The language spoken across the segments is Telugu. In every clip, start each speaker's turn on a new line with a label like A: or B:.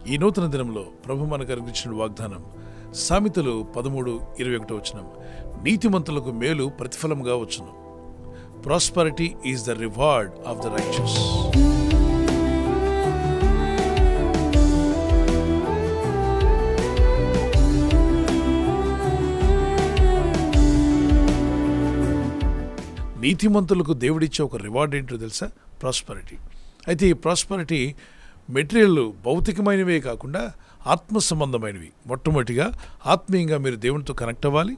A: ఈ నూతన దినంలో ప్రభు మనకు అనుగ్రహించిన వాగ్దానం సామెతలు 13:21 నీతిమంతులకు మేలు ప్రతిఫలంగా వచ్చును. Prosperity is the reward of the righteous. నీతిమంతులకు దేవుడిచ్చే ఒక రివార్డ్ ఏంటో తెలుసా? ప్రాస్పరిటీ. అయితే ఈ ప్రాస్పరిటీ మెటీరియల్ భౌతికమైనవే కాకుండా ఆత్మ సంబంధమైనవి. మొట్టమొదటిగా ఆత్మీయంగా మీరు దేవునితో కనెక్ట్ అవ్వాలి,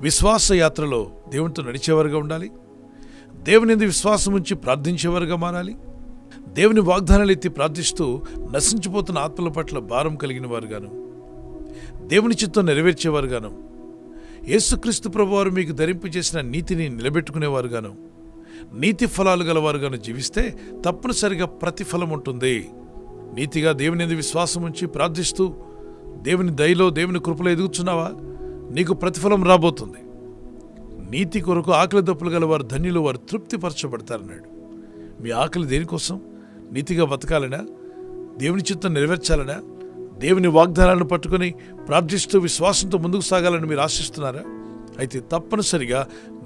A: విశ్వాస యాత్రలో దేవునితో నడిచేవారుగా ఉండాలి, దేవుని యందు విశ్వాసం ఉంచి ప్రార్థించేవారుగా మారాలి, దేవుని వాగ్దానాలు ఎత్తి ప్రార్థిస్తూ నశించిపోతున్న ఆత్మల పట్ల భారం కలిగిన వారుగాను, దేవుని చిత్తం నెరవేర్చేవారుగాను, యేసుక్రీస్తు ప్రభువారు మీకు ధరింపు చేసిన నీతిని నిలబెట్టుకునేవారుగాను, నీతి ఫలాలు గలవారుగాను జీవిస్తే తప్పనిసరిగా ప్రతిఫలం ఉంటుంది. నీతిగా దేవుని యందు విశ్వాసం ఉంచి ప్రార్థిస్తూ దేవుని దయలో దేవుని కృపలో ఎదుగుతున్నావా? నీకు ప్రతిఫలం రాబోతుంది. నీతి కొరకు ఆకలి దప్పులు గలవారు ధన్యులు, వారు తృప్తిపరచబడతారన్నాడు. మీ ఆకలి దేనికోసం? నీతిగా బతకాలనా? దేవుని చిత్తం నెరవేర్చాలనా? దేవుని వాగ్దానాలను పట్టుకుని ప్రార్థిస్తూ విశ్వాసంతో ముందుకు సాగాలని మీరు ఆశిస్తున్నారా? అయితే తప్పనిసరిగా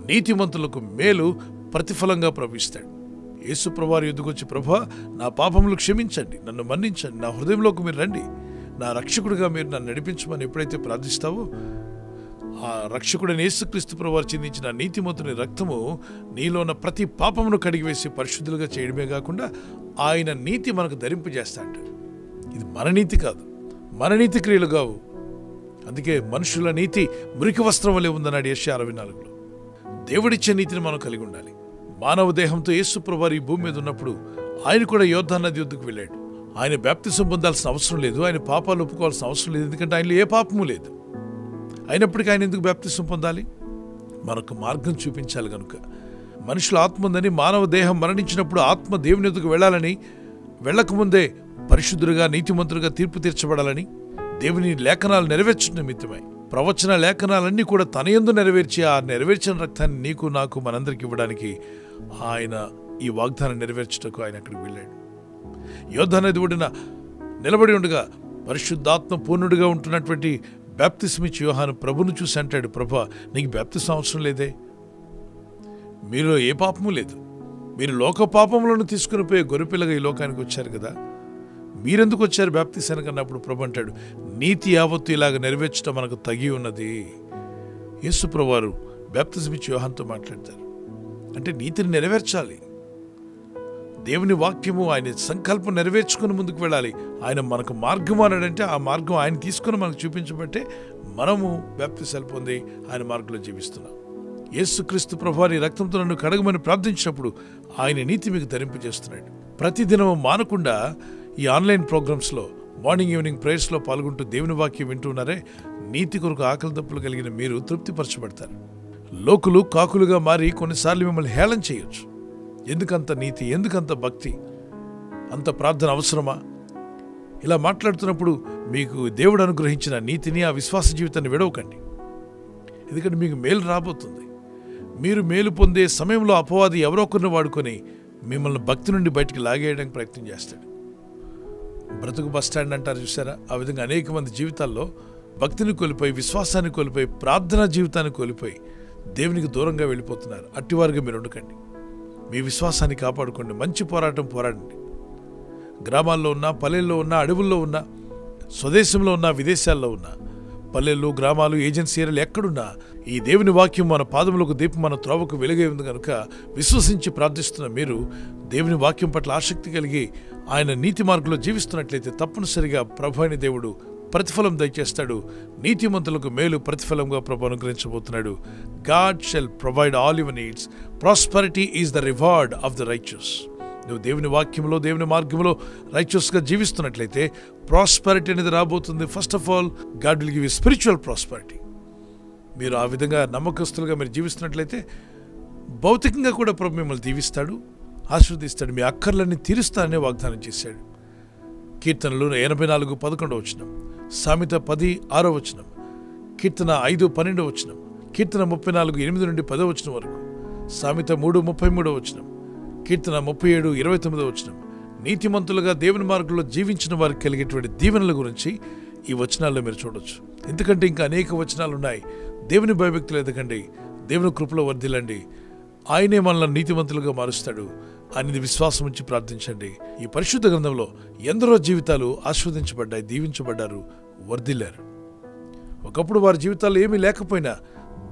A: నీతిమంతులకు మేలు ప్రతిఫలంగా ప్రవహిస్తాడు. యేసు ప్రభువారి యొద్దకు వచ్చి, ప్రభువా నా పాపములు క్షమించండి, నన్ను మన్నించండి, నా హృదయంలోకి మీరు రండి, నా రక్షకుడిగా మీరు నన్ను నడిపించమని ఎప్పుడైతే ప్రార్థిస్తావో ఆ రక్షకుడైన యేసుక్రీస్తు ప్రభువారు చిందించిన నీతిమంతుని రక్తము నీలో ఉన్న ప్రతి పాపమును కడిగివేసి పరిశుద్ధులుగా చేయడమే కాకుండా ఆయన నీతి మనకు ధరింపజేస్తాడు. ఇది మన నీతి కాదు, మన నీతి క్రియలు కావు. అందుకే మనుషుల నీతి మురికి వస్త్రం వలె ఉందన్నాడు యెషయా 64లో. దేవుడిచ్చే నీతిని మనం కలిగి ఉండాలి. మానవ దేహంతో యేసు ప్రభువారు ఈ భూమి మీద ఉన్నప్పుడు ఆయన కూడా యోర్దాను నది వద్దకు వెళ్ళాడు. ఆయన బాప్తిసం పొందాల్సిన అవసరం లేదు, ఆయన పాపాలు ఒప్పుకోవాల్సిన అవసరం లేదు, ఎందుకంటే ఆయనలో ఏ పాపము లేదు. అయినప్పటికీ ఆయన ఎందుకు బాప్తిసం పొందాలి? మనకు మార్గం చూపించాలి కనుక. మనుషుల ఆత్మ ఉందని, మానవ దేహం మరణించినప్పుడు ఆత్మ దేవుని వద్దకు వెళ్ళాలని, వెళ్ళకముందే పరిశుద్ధులుగా నీతిమంతులుగా తీర్పు తీర్చబడాలని దేవుని లేఖనాలు నెరవేర్చిన నిమిత్తమై ప్రవచన లేఖనాలన్నీ కూడా తన యందు నెరవేర్చి ఆ నెరవేర్చిన రక్తాన్ని నీకు నాకు మనందరికి ఇవ్వడానికి ఆయన ఈ వాగ్దానం నెరవేర్చుటకు ఆయన అక్కడికి వెళ్ళాడు. యోర్దాను నది ఒడ్డున నిలబడి ఉండగా పరిశుద్ధాత్మ పూర్ణుడిగా ఉంటున్నటువంటి బాప్తిస్మిచ్చి యోహాను ప్రభును చూసి అంటాడు, ప్రభా నీకు బాప్తిసం అవసరం లేదే, మీలో ఏ పాపము లేదు, మీరు లోక పాపములను తీసుకుని పోయే గొర్రెపిల్లగా ఈ లోకానికి వచ్చారు కదా, మీరెందుకు వచ్చారు బాప్తిసానికి అన్నప్పుడు ప్రభు అంటాడు, నీతి యావత్తు ఇలాగ నెరవేర్చడం మనకు తగి ఉన్నది. యేసు ప్రభువారు బాప్తిస్మిచ్చి యోహానుతో మాట్లాడతారు. అంటే నీతిని నెరవేర్చాలి. దేవుని వాక్యము ఆయన సంకల్పం నెరవేర్చుకుని ముందుకు వెళ్ళాలి. ఆయన మనకు మార్గం అన్నాడంటే ఆ మార్గం ఆయన తీసుకుని మనకు చూపించబట్టే మనము బాప్తిసాలు పొంది ఆయన మార్గంలో జీవిస్తున్నాం. యేసుక్రీస్తు ప్రభువారి రక్తంతో నన్ను కడగమని ప్రార్థించినప్పుడు ఆయన నీతి మీకు ధరింపజేస్తున్నాడు. ప్రతిదినము మానకుండా ఈ ఆన్లైన్ ప్రోగ్రామ్స్లో మార్నింగ్ ఈవినింగ్ ప్రేయర్స్లో పాల్గొంటూ దేవుని వాక్యం వింటున్నారే, నీతి కొరకు ఆకలి దప్పులు కలిగిన మీరు తృప్తిపరచబడతారు. లోకులు కాకులుగా మారి కొన్నిసార్లు మిమ్మల్ని హేళన చేయొచ్చు. ఎందుకంత నీతి, ఎందుకంత భక్తి, అంత ప్రార్థన అవసరమా? ఇలా మాట్లాడుతున్నప్పుడు మీకు దేవుడు అనుగ్రహించిన నీతిని, ఆ విశ్వాస జీవితాన్ని విడవకండి. ఎందుకంటే మీకు మేలు రాబోతుంది. మీరు మేలు పొందే సమయంలో అపవాది ఎవరో ఒకరిని వాడుకొని మిమ్మల్ని భక్తి నుండి బయటికి లాగేయడానికి ప్రయత్నం చేస్తాడు. బ్రతుకు బస్ స్టాండ్ అంటారు చూసారా? ఆ విధంగా అనేక మంది జీవితాల్లో భక్తిని కోల్పోయి, విశ్వాసాన్ని కోల్పోయి, ప్రార్థనా జీవితాన్ని కోల్పోయి దేవునికి దూరంగా వెళ్ళిపోతున్నారు. అట్టివారుగా మీరు ఉండకండి. మీ విశ్వాసాన్ని కాపాడుకోండి. మంచి పోరాటం పోరాడండి. గ్రామాల్లో ఉన్నా, పల్లెల్లో ఉన్నా, అడవుల్లో ఉన్నా, స్వదేశంలో ఉన్నా, విదేశాల్లో ఉన్నా, పల్లెలు, గ్రామాలు, ఏజెన్సీ ఏరియాలు ఎక్కడున్నా ఈ దేవుని వాక్యం మన పాదములకు దీపం, మన త్రోవకు వెలుగే ఉంది కనుక విశ్వసించి ప్రార్థిస్తున్న మీరు దేవుని వాక్యం పట్ల ఆసక్తి కలిగి ఆయన నీతి మార్గంలో జీవిస్తున్నట్లయితే తప్పనిసరిగా ప్రభు అయిన దేవుడు ప్రతిఫలం దయచేస్తాడు. నీతిమంతులకు మేలు ప్రతిఫలంగా ప్రభు అనుగ్రహించబోతున్నాడు. God shall provide all your needs. Prosperity is the reward of the righteous. నువ్వు దేవుని వాక్యంలో, దేవుని మార్గంలో రైచియస్గా జీవిస్తున్నట్లయితే ప్రాస్పరిటీ అనేది రాబోతుంది. First of all God will give you spiritual prosperity. మీరు ఆ విధంగా నమ్మకస్తులుగా మీరు జీవిస్తున్నట్లయితే భౌతికంగా కూడా ప్రభు మిమ్మల్ని దీవిస్తాడు, ఆశీర్వదిస్తాడు, మీ అక్కర్లన్నీ తీరుస్తాననే వాగ్దానం చేశాడు. కీర్తనలు 84:11 సామెత 10:6 కీర్తన 5:12 కీర్తన 34:8-10 వరకు, సామెత 3:33 కీర్తన 37:29 నీతిమంతులుగా దేవుని మార్గంలో జీవించిన వారికి కలిగేటువంటి దీవెనల గురించి ఈ వచనాల్లో మీరు చూడొచ్చు. ఎందుకంటే ఇంకా అనేక వచనాలు ఉన్నాయి. దేవుని భయభక్తులు ఎదగండి, దేవుని కృపలో వర్ధిల్లండి, ఆయనే మనల్ని నీతిమంతులుగా మారుస్తాడు అనేది విశ్వాసం ఉంచి ప్రార్థించండి. ఈ పరిశుద్ధ గ్రంథంలో ఎందరో జీవితాలు ఆస్వాదించబడ్డాయి, దీవించబడ్డారు, వర్ధిల్లారు. ఒకప్పుడు వారి జీవితాల్లో ఏమీ లేకపోయినా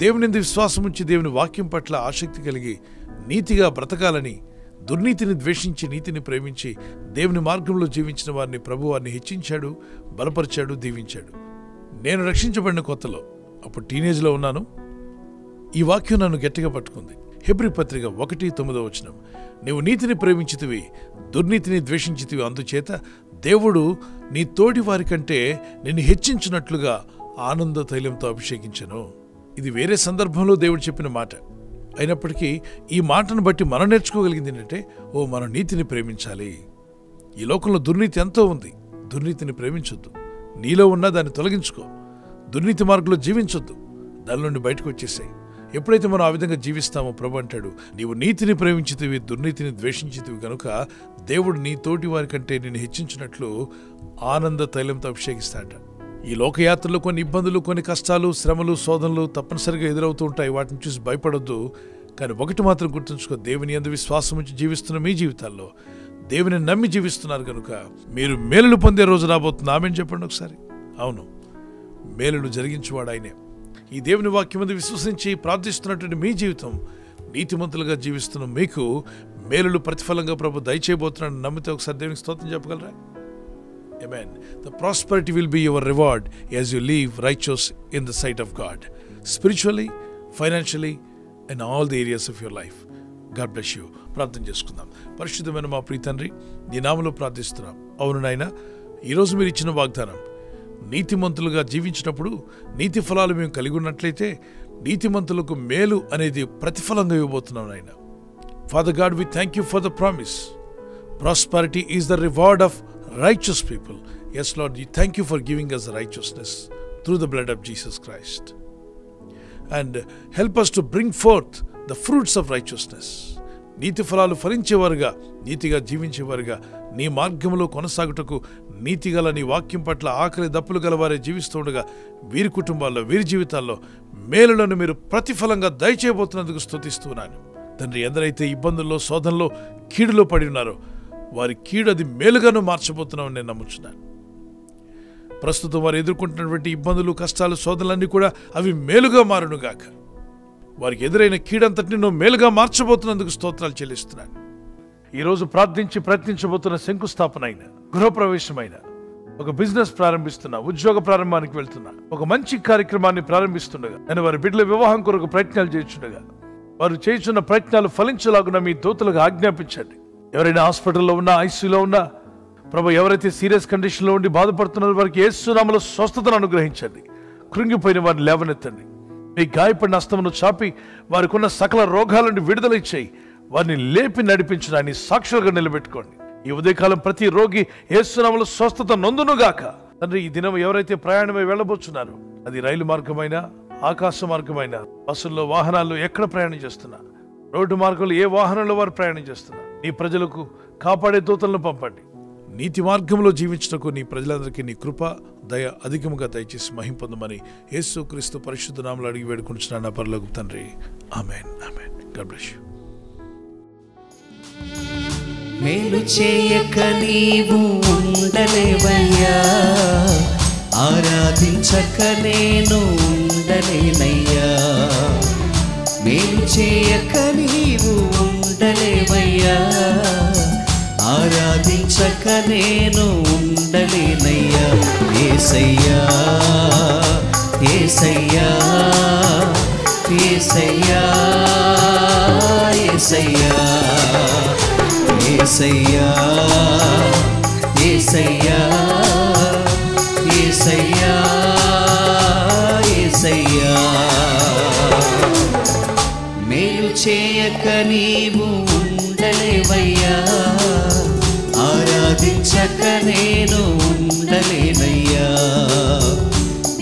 A: దేవుని యందు విశ్వాసం ఉంచి దేవుని వాక్యం పట్ల ఆసక్తి కలిగి నీతిగా బ్రతకాలని, దుర్నీతిని ద్వేషించి నీతిని ప్రేమించి దేవుని మార్గంలో జీవించిన వారిని ప్రభు వారిని హెచ్చించాడు, బలపరిచాడు, దీవించాడు. నేను రక్షించబడిన కొత్తలో, అప్పుడు టీనేజ్లో ఉన్నాను, ఈ వాక్యం నన్ను గట్టిగా పట్టుకుంది. హెబ్రీ పత్రిక 1:9 నీవు నీతిని ప్రేమించితివి, దుర్నీతిని ద్వేషించితివి, అందుచేత దేవుడు నీ తోటి వారి కంటే నిన్ను హెచ్చించినట్లుగా ఆనంద తైలంతో అభిషేకించను. ఇది వేరే సందర్భంలో దేవుడు చెప్పిన మాట అయినప్పటికీ ఈ మాటను బట్టి మనం నేర్చుకోగలిగింది ఏంటంటే, మనం నీతిని ప్రేమించాలి. ఈ లోకంలో దుర్నీతి ఎంతో ఉంది. దుర్నీతిని ప్రేమించొద్దు. నీలో ఉన్నా దాన్ని తొలగించుకో. దుర్నీతి మార్గంలో జీవించొద్దు. దాని నుండి బయటకు వచ్చేసాయి. ఎప్పుడైతే మనం ఆ విధంగా జీవిస్తామో ప్రభు అంటాడు, నీవు నీతిని ప్రేమించితివి, దుర్నీతిని ద్వేషించితివి కనుక దేవుడు నీ తోటి వారి కంటే నిన్ను హెచ్చించినట్లు ఆనంద తైలంతో అభిషేకిస్తాడట. ఈ లోకయాత్రలో కొన్ని ఇబ్బందులు, కొన్ని కష్టాలు, శ్రమలు, శోధనలు తప్పనిసరిగా ఎదురవుతూ ఉంటాయి. వాటిని చూసి భయపడొద్దు. కానీ ఒకటి మాత్రం గుర్తుంచుకో, దేవుని యందు విశ్వాసం ఉంచి జీవిస్తున్న మీ జీవితాల్లో దేవుని నమ్మి జీవిస్తున్నారు కనుక మీరు మేలులు పొందే రోజు రాబోతుంది. ఆమేన్ చెప్పండి ఒకసారి. అవును, మేలులు జరిగించేవాడు ఆయనే. ఈ దేవుని వాక్యం మీద విశ్వసించి ప్రార్థిస్తున్నటువంటి మీ జీవితం, నీతిమంతులుగా జీవిస్తున్న మీకు మేలులు ప్రతిఫలంగా ప్రభు దయచేయబోతున్నాడు. నమ్మితే ఒకసారి దేవునికి స్తోత్రం చెప్పగలరా? Amen. The prosperity will be your reward as you live righteous in the sight of God, spiritually, financially, in all the areas of your life. God bless you. ప్రార్థన చేసుకుందాం. పరిశుద్ధమైన మా ప్రియ తండ్రి, నీ నామములో ప్రార్థిస్తున్నాం. అవును నాయనా, ఈరోజు మీరు ఇచ్చిన వాగ్దానం, నీతిమంతులుగా జీవించినప్పుడు నీతి ఫలాలు మేము కలిగి ఉన్నట్లయితే నీతిమంతులకు మేలు అనేది ప్రతిఫలంగా ఇవ్వబోతున్నాం నాయనా. Father God, we thank you for the promise. Prosperity is the reward of righteous people. Yes, Lord, we thank you for giving us righteousness through the blood of Jesus Christ. And help us to bring forth the fruits of righteousness. నీతి ఫలాలు ఫలించేవారుగా, నీతిగా జీవించేవారుగా, నీ మార్గంలో కొనసాగుటకు నీతిగల నీ వాక్యం పట్ల ఆకలి దప్పులు గలవారే జీవిస్తూ ఉండగా వీరి కుటుంబాల్లో, వీరి జీవితాల్లో మేలులను మీరు ప్రతిఫలంగా దయచేయబోతున్నందుకు స్తుతిస్తున్నాను తండ్రి. ఎందరైతే ఇబ్బందుల్లో, శోధనలో, కీడులో పడి ఉన్నారో వారి కీడు అది మేలుగాను మార్చబోతున్నామని నేను నమ్ముచున్నాను. ప్రస్తుతం వారు ఎదుర్కొంటున్నటువంటి ఇబ్బందులు, కష్టాలు, శోధనలన్నీ కూడా అవి మేలుగా మారునుగాక. వారికి ఎదురైన కీడంతటిని నువ్వు మేలుగా మార్చబోతున్నందుకు స్తోత్రాలు చెల్లిస్తున్నాను. ఈరోజు ప్రార్థించి ప్రయత్నించబోతున్న శంకుస్థాపన అయిన, గృహప్రవేశమైన, ఒక బిజినెస్ ప్రారంభిస్తున్నా, ఉద్యోగ ప్రారంభానికి వెళ్తున్నా, ఒక మంచి కార్యక్రమాన్ని ప్రారంభిస్తుండగా, నేను వారి బిడ్డల వివాహం కొరకు ప్రయత్నాలు చేయించుండగా వారు చేస్తున్న ప్రయత్నాలు ఫలించలాగున మీ దూతలకు ఆజ్ఞాపించండి. ఎవరైనా హాస్పిటల్లో ఉన్నా, ఐసీయూలో ఉన్నా ప్రభు, ఎవరైతే సీరియస్ కండిషన్లో ఉండి బాధపడుతున్నారో వారికి యేసు నామములో స్వస్థతను అనుగ్రహించండి. కృంగిపోయిన వారిని లేవనెత్తండి. మీ గాయపడిన హస్తమును చాపి వారికి ఉన్న సకల రోగాల నుండి విడుదల ఇచ్చేయి. వారిని లేపి నడిపించిన ఆయన సాక్షులుగా నిలబెట్టుకోండి. ఈ ఉదయకాలం ప్రతి రోగి యేసు నామములో స్వస్థత నొందునుగాక. తండ్రి, ఈ దినం ఎవరైతే ప్రయాణమై వెళ్ళబోతున్నారో, అది రైలు మార్గమైనా, ఆకాశ మార్గమైనా, బస్సుల్లో, వాహనాల్లో ఎక్కడ ప్రయాణం చేస్తున్నా, రోడ్డు మార్గంలో ఏ వాహనంలో వారు ప్రయాణం చేస్తున్నా, నీ ప్రజలకు కాపాడే దూతలను పంపండి. నీతి మార్గంలో జీవించటకు నీ ప్రజలందరికీ నీ కృప, దయ అధికముగా దయచేసి మహిమ పొందమని యేసుక్రీస్తు పరిశుద్ధ నామములో అడిగి వేడుకుంటున్నాను నా పరలోకపు తండ్రి. Amen, amen. God bless you.
B: మేలు చేయక నీవు ఉండలేవయ్యా, ఆరాధించక నేను ఉండలేనయ్యా. మేలు చేయక నీవు ఉండలేవయ్యా, ఆరాధించక నేను ఉండలేనయ్యా. యేసయ్యా, యేసయ్యా, యేసయ్యా, యేసయ్యా, యేసయ్యా, యేసయ్యా, యేసయ్యా, యేసయ్యా. మేలు చేయక నీవు ఉండలేవయ్యా, ఆరాధించక నేను ఉండలేనయ్యా.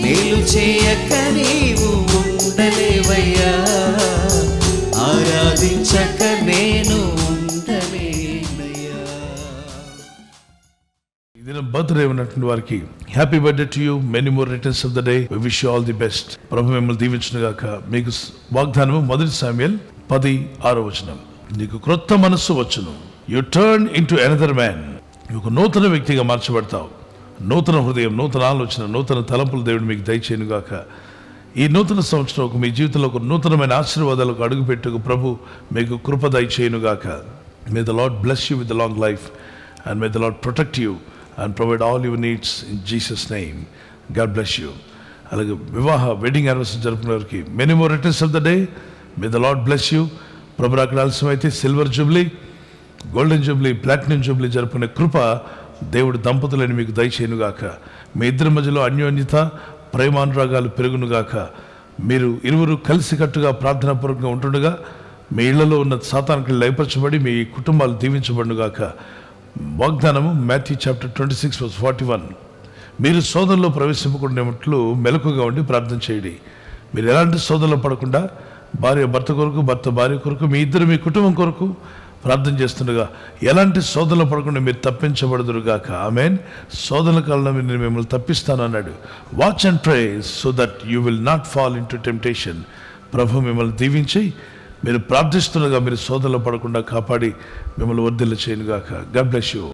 B: మేలు చేయక నీవు ఉండలేవయ్యా, ఆరాధించక నేను ఉండలేనయ్యా.
A: బర్త్డే ఉన్నటువంటి వారికి happy birthday to you, many more returns of the day. We wish you all the best. ప్రభు మిమ్మల్ని దీవించును గాక. మీకు వాగ్దానము 1 శామ్యూయల్ 10:6. నీకు క్రొత్త మనస్సు వచ్చును. U turn into another man. ఒక నూతన వ్యక్తిగా మార్చబడతావు. నూతన హృదయం, నూతన ఆలోచన, నూతన తలంపులు దేవుడు మీకు దయచేయను గాక. ఈ నూతన సంవత్సరం మీ జీవితంలో ఒక నూతనమైన ఆశీర్వాదాలకు అడుగుపెట్టుకు ప్రభు మీకు కృప దయచేయను గాక. May the lord bless you with the long life and may the lord protect you and provide all your needs in Jesus name. God bless you. అలాగే వెడ్డింగ్ యానివర్సరీ జరుపుకునే వారికి many more returns of the day. May the lord bless you. ప్రభు అక్కడ ఆలస్యమైతే silver jubilee, golden jubilee, platinum jubilee జరుపుకునే కృప దేవుడు దంపతులని మీకు దయచేయనుగాక. మీ ఇద్దరి మధ్యలో అన్యోన్యత, ప్రేమానురాగాలు పెరుగునుగాక. మీరు ఇరువురు కలిసికట్టుగా ప్రార్థనాపూర్వకంగా ఉంటుండగా మీ ఇళ్లలో ఉన్న సాతానికి లయపరచబడి మీ కుటుంబాలు దీవించబడునుగాక. వాగ్దానము మాథ్యూ చాప్టర్ 26:41. మీరు శోధనలో ప్రవేశింపకుండాట్లు మెలకుగా ఉండి ప్రార్థన చేయండి. మీరు ఎలాంటి శోధనలో పడకుండా భార్య భర్త కొరకు, భర్త భార్య కొరకు, మీ ఇద్దరు మీ కుటుంబం కొరకు ప్రార్థన చేస్తుండగా ఎలాంటి శోధనలు పడకుండా మీరు తప్పించబడదురుగాక. ఆమేన్. శోధన కాలంలో నేను మిమ్మల్ని తప్పిస్తాను అన్నాడు. Watch and pray so that you will not fall in to temptation. ప్రభు మిమ్మల్ని దీవించి మీరు ప్రార్థిస్తుండగా మీరు శోధనలో పడకుండా కాపాడి మిమ్మల్ని వర్ధిల్ల చేయనుగాక. God bless you.